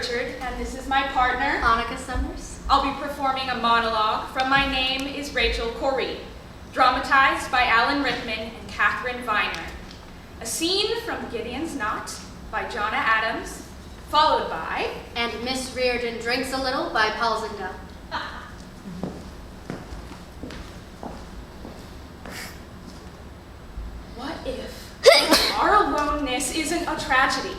Richard, and this is my partner, Annnika Summers. I'll be performing a monologue from My Name is Rachel Corrie, dramatized by Alan Rickman and Catherine Viner. A scene from Gideon's Knot by Jonna Adams, followed by... And Miss Reardon Drinks a Little by Paul Zinda. What if our aloneness isn't a tragedy?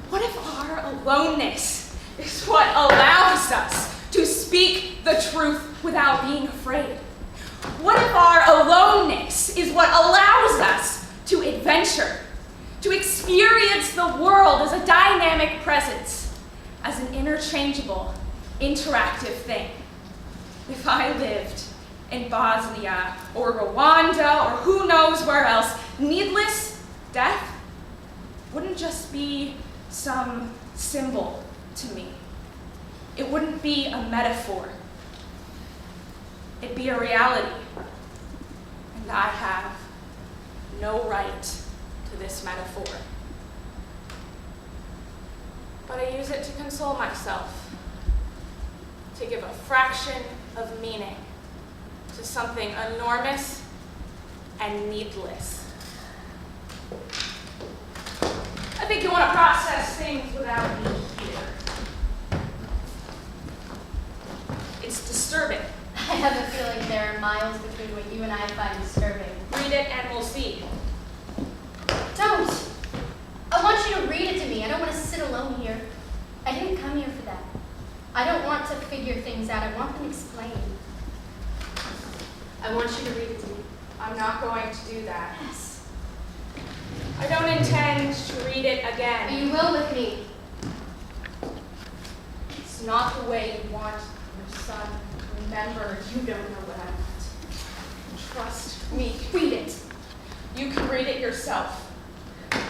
What if our aloneness is what allows us to speak the truth without being afraid? What if our aloneness is what allows us to adventure, to experience the world as a dynamic presence, as an interchangeable, interactive thing? If I lived in Bosnia or Rwanda or who knows where else, needless death wouldn't just be some symbol to me. It wouldn't be a metaphor. It'd be a reality. And I have no right to this metaphor. But I use it to console myself, to give a fraction of meaning to something enormous and needless. I think you want to process things without me here. It's disturbing. I have a feeling there are miles between what you and I find disturbing. Read it and we'll see. Don't! I want you to read it to me. I don't want to sit alone here. I didn't come here for that. I don't want to figure things out. I want them explained. I want you to read it to me. I'm not going to do that. Yes. I don't intend to read it again. You will with me. It's not the way you want your son. Remember, you don't know what I want. Trust me. Read it. You can read it yourself.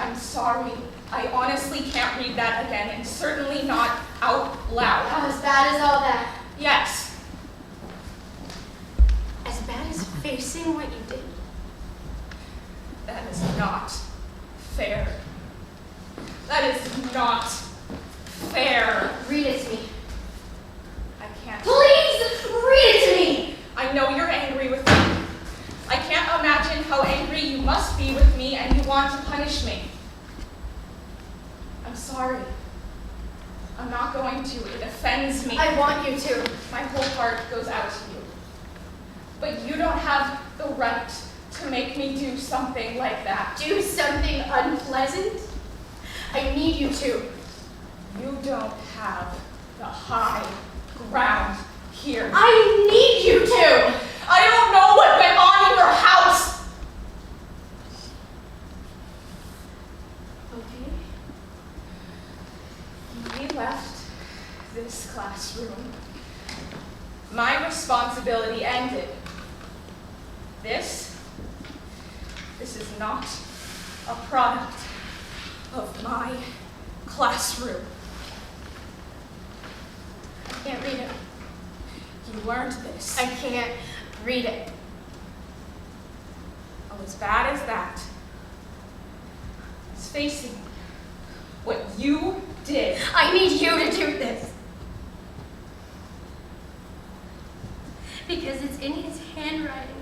I'm sorry. I honestly can't read that again, and certainly not out loud. How as bad as all that? Yes. As bad as facing what you did? That is not fair. That is not fair. Read it to me. I can't. Please, read it to me! I know you're angry with me. I can't imagine how angry you must be with me and you want to punish me. I'm sorry. I'm not going to. It offends me. I want you to. My whole heart goes out to you. But you don't have the right to make me do something like that. Do something unpleasant? I need you to. You don't have the high ground here. I need you to! I don't know what went on in your house. Okay. When we left this classroom, my responsibility ended. This is not a product of my classroom. I can't read it. You learned this. I can't read it. Oh, as bad as that. It's facing what you did. I need you to do this. Because it's in his handwriting.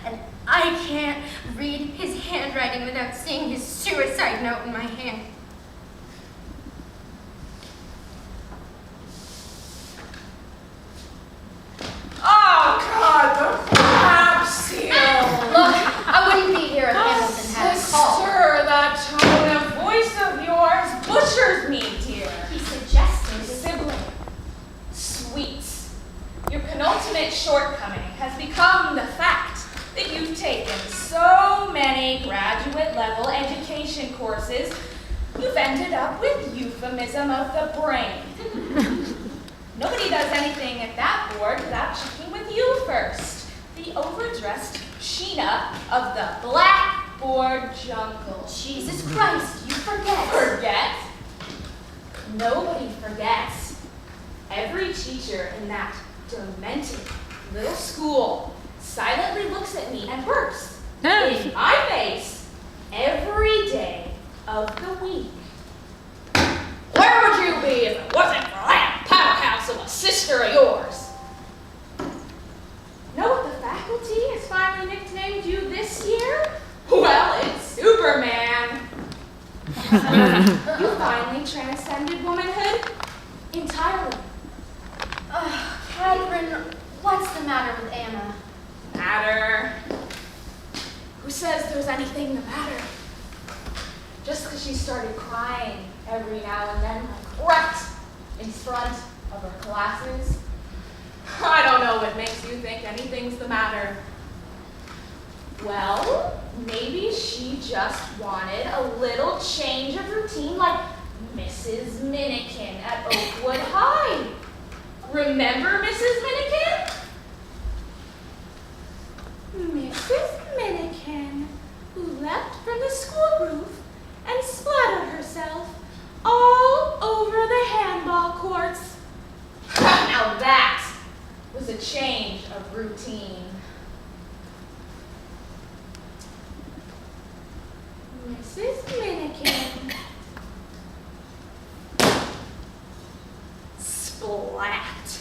And I can't read his handwriting without seeing his suicide note in my hand. Oh, God, the crap seal. Look, I wouldn't be here if Hamilton had a call. Sister, that tone of voice of yours butchers me, dear. He suggested Sibling, sweets. Your penultimate shortcoming has become the fact that you've taken so many graduate-level education courses, you've ended up with euphemism of the brain. Nobody does anything at that board without checking with you first. The overdressed Sheena of the blackboard jungle. Jesus Christ, you forget. Forget? Nobody forgets. Every teacher in that demented little school silently looks at me and burps in my face every day of the week. Learn if it wasn't for that powerhouse of a sister of yours. Know what the faculty has finally nicknamed you this year? Well, it's Superman. You finally transcended womanhood entirely. Catherine, what's the matter with Anna? Matter? Who says there's anything the matter? Just because she started crying every now and then, like right in front of her classes. I don't know what makes you think anything's the matter. Well, maybe she just wanted a little change of routine like Mrs. Minnikin at Oakwood High. Remember Mrs. Minnikin? Mrs. Minnikin, who leapt from the school roof and splattered herself all over the handball courts. Now that was a change of routine. Mrs. Minnikin. Splat.